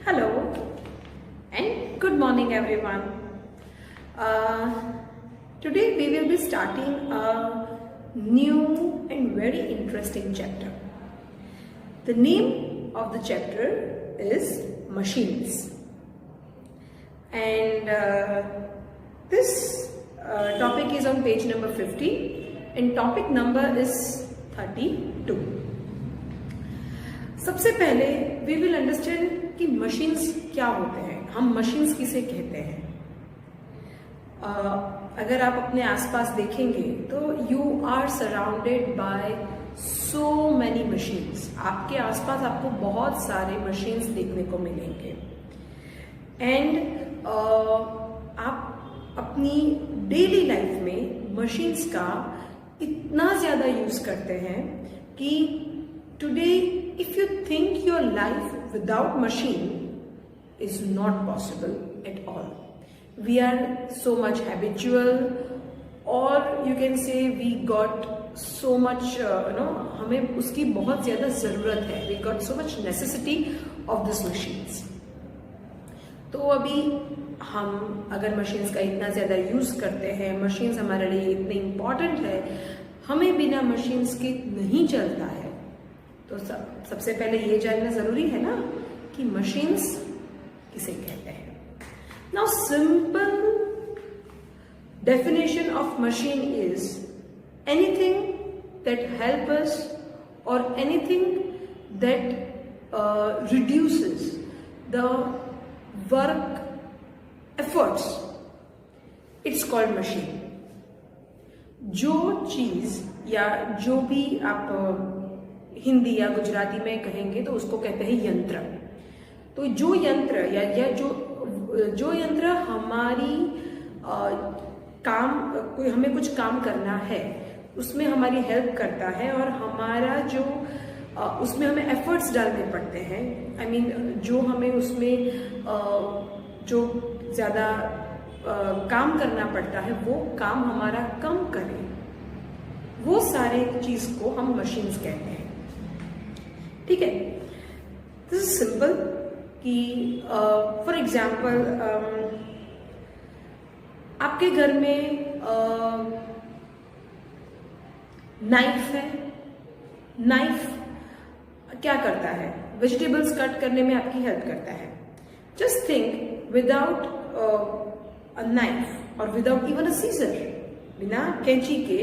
Hello and good morning everyone. Today we will be starting a new and very interesting chapter. The name of the chapter is Machines, and this topic is on page number 50 and topic number is 32. सबसे पहले we will understand कि machines क्या होते हैं, हम machines किसे कहते हैं. अगर आप अपने आसपास देखेंगे तो you are surrounded by so many machines. आपके आसपास आपको बहुत सारे मशीन्स देखने को मिलेंगे एंड आप अपनी डेली लाइफ में मशीन्स का इतना ज्यादा यूज करते हैं कि today if you think your life without machine is not possible at all. We are so much habitual, or you can say we got so much हमें उसकी बहुत ज़्यादा ज़रूरत है. We got so much necessity of these machines. तो अभी हम अगर मशीन्स का इतना ज़्यादा यूज़ करते हैं, मशीन्स हमारे लिए इतने इम्पॉर्टेंट है, हमें बिना मशीन्स के नहीं चलता है. तो सबसे पहले ये जानना जरूरी है ना कि मशीन्स किसे कहते हैं. Now simple definition of machine is anything that help us और anything that reduces the work efforts. It's called machine. जो चीज या जो भी आप हिंदी या गुजराती में कहेंगे तो उसको कहते हैं यंत्र. तो जो यंत्र या जो यंत्र हमारी काम कोई हमें कुछ काम करना है उसमें हमारी हेल्प करता है और हमारा जो उसमें हमें एफर्ट्स डालने पड़ते हैं. आई मीन जो हमें उसमें जो ज्यादा काम करना पड़ता है वो काम हमारा कम करे, वो सारे चीज को हम मशीन्स कहते हैं. ठीक है. दिस इज सिंपल कि फॉर एग्जाम्पल आपके घर में नाइफ है. नाइफ क्या करता है? वेजिटेबल्स कट करने में आपकी हेल्प करता है. Just think without a knife और विदाउट इवन अ सीजर, बिना कैंची के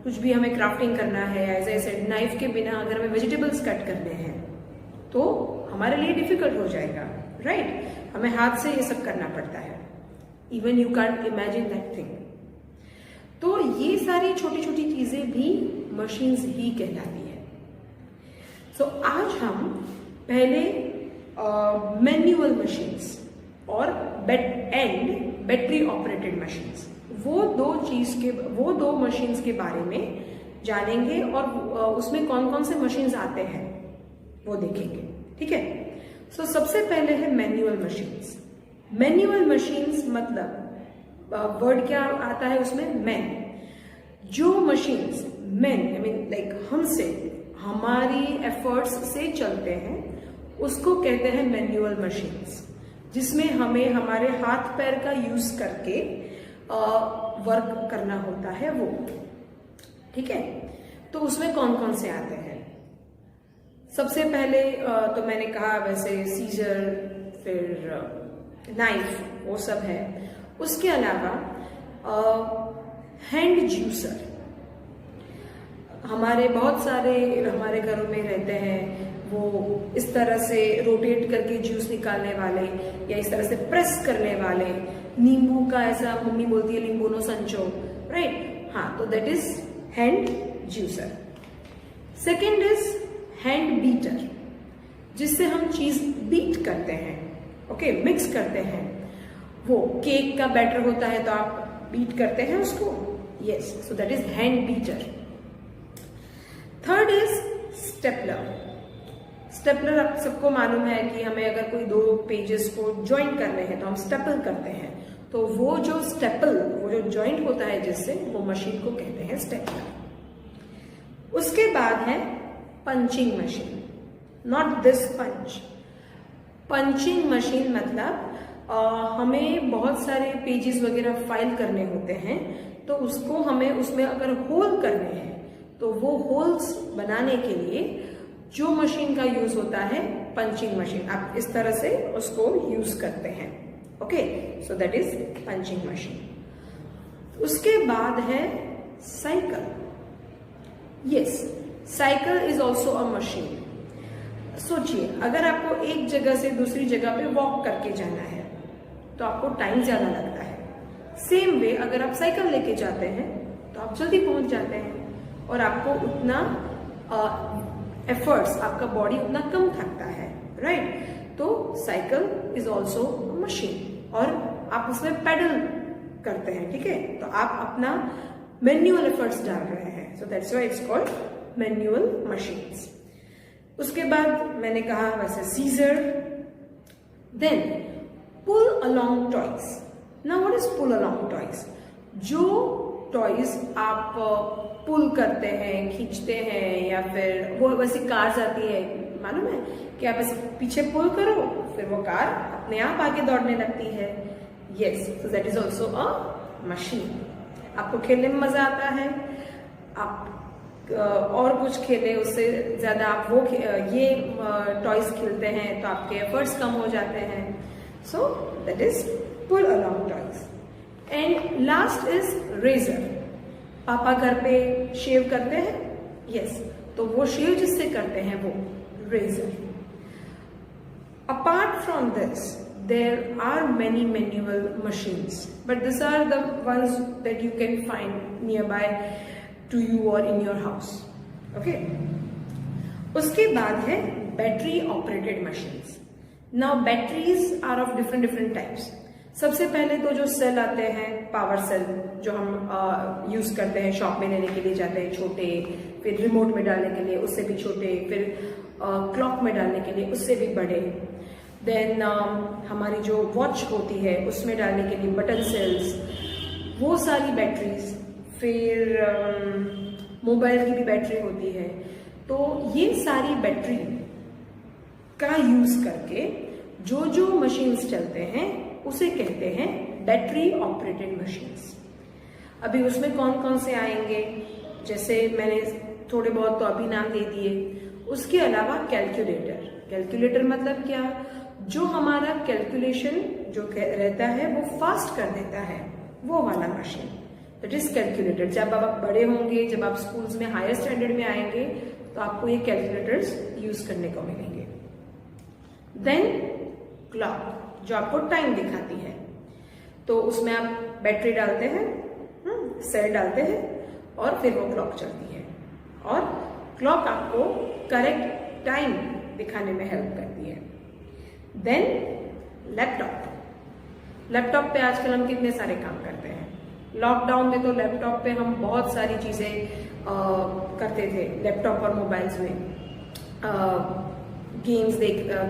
कुछ भी हमें क्राफ्टिंग करना है, एज आई सेड नाइफ के बिना अगर हमें वेजिटेबल्स कट करने हैं तो हमारे लिए डिफिकल्ट हो जाएगा, राइट? हमें हाथ से ये सब करना पड़ता है. Even you can't imagine that thing. तो ये सारी छोटी छोटी चीजें भी मशीन्स ही कहलाती है. सो आज हम पहले मैन्युअल मशीन्स और बैटरी ऑपरेटेड मशीन्स, वो दो मशीन्स के बारे में जानेंगे और उसमें कौन कौन से मशीन्स आते हैं वो देखेंगे. ठीक है. सो सबसे पहले है मैन्युअल मशीन्स. मैन्युअल मशीन्स मतलब वर्ड क्या आता है उसमें? मैन. जो machines man I mean like हमसे हमारी एफर्ट्स से चलते हैं उसको कहते हैं मैन्युअल मशीन्स, जिसमें हमें हमारे हाथ पैर का यूज करके वर्क करना होता है वो. ठीक है. तो उसमें कौन कौन से आते हैं? सबसे पहले तो मैंने कहा वैसे सीजर, फिर नाइफ, वो सब है. उसके अलावा हैंड जूसर. हमारे बहुत सारे हमारे घरों में रहते हैं, वो इस तरह से रोटेट करके जूस निकालने वाले या इस तरह से प्रेस करने वाले. नींबू का ऐसा मम्मी बोलती है नींबू नो संचो, राइट? हाँ, तो that is hand juicer. Second is hand beater, जिससे हम चीज बीट करते हैं. ओके, मिक्स करते हैं. वो केक का बैटर होता है तो आप बीट करते हैं उसको. Yes, so that is hand beater. Third is stapler. Stapler आप सबको मालूम है कि हमें अगर कोई दो पेजेस को ज्वाइन करने हैं तो हम स्टेपल करते हैं. तो वो जो ज्वाइंट होता है जिससे, वो मशीन को कहते हैं स्टेपलर. उसके बाद है punching machine. Not this punch, punching machine मतलब हमें बहुत सारे पेजेस वगैरह फाइल करने होते हैं, तो उसको हमें उसमें अगर होल करने हैं तो वो होल्स बनाने के लिए जो मशीन का यूज होता है पंचिंग मशीन, आप इस तरह से उसको यूज करते हैं। Okay, so that is punching machine. उसके बाद है cycle. Yes, cycle is also a machine. सोचिए, अगर आपको एक जगह से दूसरी जगह पे वॉक करके जाना है तो आपको टाइम ज्यादा लगता है। सेम वे अगर आप साइकिल लेके जाते हैं तो आप जल्दी पहुंच जाते हैं और आपको उतना एफर्ट्स, आपका बॉडी उतना कम थकता है, राइट? तो साइकिल इज ऑल्सो मशीन और आप उसमें पेडल करते हैं, ठीक है? तो आप अपना मैन्युअल एफर्ट्स डाल रहे हैं, so that's why it's called manual machines. उसके बाद मैंने कहा वैसे scissor, then pull along toys. Now what is pull along toys? जो टॉयज आप पुल करते हैं, खींचते हैं, या फिर वो वैसी कार्स आती है, मालूम है कि आप ऐसे पीछे पुल करो फिर वो कार अपने आप आगे दौड़ने लगती है। Yes, so that is also a machine. आपको खेलने में मजा आता है, आप और कुछ खेले उससे ज्यादा आप वो ये टॉयज खेलते हैं तो आपके एफर्ट्स कम हो जाते हैं। So that is pull along toys. And last is razor. पापा घर पे शेव करते हैं, यस, तो वो शेव जिससे करते हैं वो razor. Apart from this there are many manual machines, but these are the ones that you can find nearby to you or in your house. Okay, उसके बाद है battery operated machines. Now batteries are of different types. सबसे पहले तो जो cell आते हैं, power cell, जो हम यूज करते हैं, शॉप में लेने के लिए जाते हैं, छोटे, फिर रिमोट में डालने के लिए उससे भी छोटे, फिर क्लॉक में डालने के लिए उससे भी बड़े। देन हमारी जो वॉच होती है उसमें डालने के लिए बटन सेल्स, वो सारी बैटरीज। फिर मोबाइल की भी बैटरी होती है। तो ये सारी बैटरी का यूज करके जो जो मशीन्स चलते हैं उसे कहते हैं बैटरी ऑपरेटेड मशीन्स। अभी उसमें कौन कौन से आएंगे, जैसे मैंने थोड़े बहुत तो अभी नाम दे दिए। उसके अलावा कैलकुलेटर। कैलकुलेटर मतलब क्या? जो हमारा कैलकुलेशन जो रहता है वो फास्ट कर देता है, वो वाला मशीन, दैट इज कैलकुलेटर। जब आप बड़े होंगे, जब आप स्कूल्स में हायर स्टैंडर्ड में आएंगे तो आपको ये कैलकुलेटर्स यूज करने को मिलेंगे। देन क्लॉक, जो आपको टाइम दिखाती है, तो उसमें आप बैटरी डालते हैं, सेल डालते हैं और फिर वो क्लॉक चलती है और क्लॉक आपको करेक्ट टाइम दिखाने में हेल्प करती है। Then laptop. लैपटॉप पे आजकल हम कितने सारे काम करते हैं। लॉकडाउन में तो लैपटॉप पे हम बहुत सारी चीजें करते थे। लैपटॉप और मोबाइल्स में गेम्स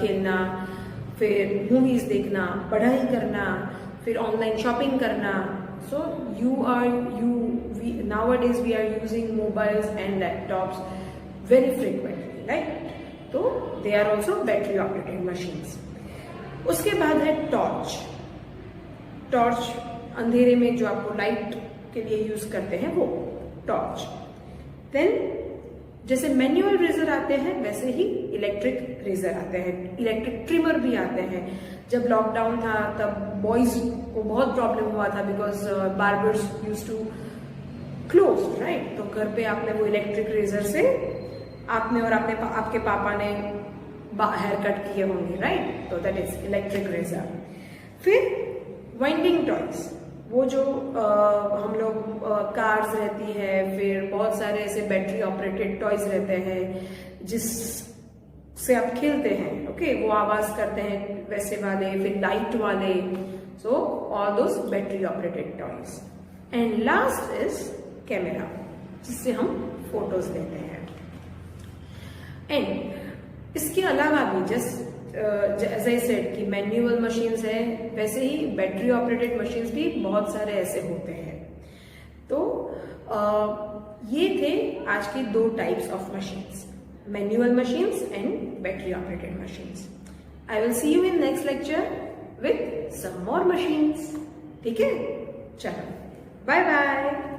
खेलना, फिर मूवीज देखना, पढ़ाई करना, फिर ऑनलाइन शॉपिंग करना। सो nowadays we are using mobiles and laptops very frequently, right? तो they are also battery operated machines. उसके बाद है टॉर्च। टॉर्च अंधेरे में जो आपको लाइट के लिए यूज करते हैं वो टॉर्च। देन जैसे मैनुअल रेजर आते हैं वैसे ही इलेक्ट्रिक रेजर आते हैं, इलेक्ट्रिक ट्रिमर भी आते हैं। जब लॉकडाउन था तब बॉयज को बहुत प्रॉब्लम हुआ था because barbers use to close, right? तो घर पे आपने वो इलेक्ट्रिक रेजर से आपने और आपके पापा ने हेयर कट किए होंगे, राइट? तो दैट इज इलेक्ट्रिक रेजर। फिर वाइंडिंग टॉयज, वो जो हम लोग कार्स रहती है, फिर बहुत सारे ऐसे बैटरी ऑपरेटेड टॉयज रहते हैं जिससे आप खेलते हैं, ओके? वो आवाज करते हैं वैसे वाले, फिर लाइट वाले। So all those battery operated toys. And last is camera, जिससे हम फोटोज लेते हैं। एंड इसके अलावा भी जस्ट एज आई सेड कि मैन्युअल मशीन्स है, वैसे ही बैटरी ऑपरेटेड मशीन्स भी बहुत सारे ऐसे होते हैं। तो ये थे आज के दो types of machines, manual machines and battery operated machines. I will see you in next lecture with some more machines. ठीक है, चलो बाय बाय.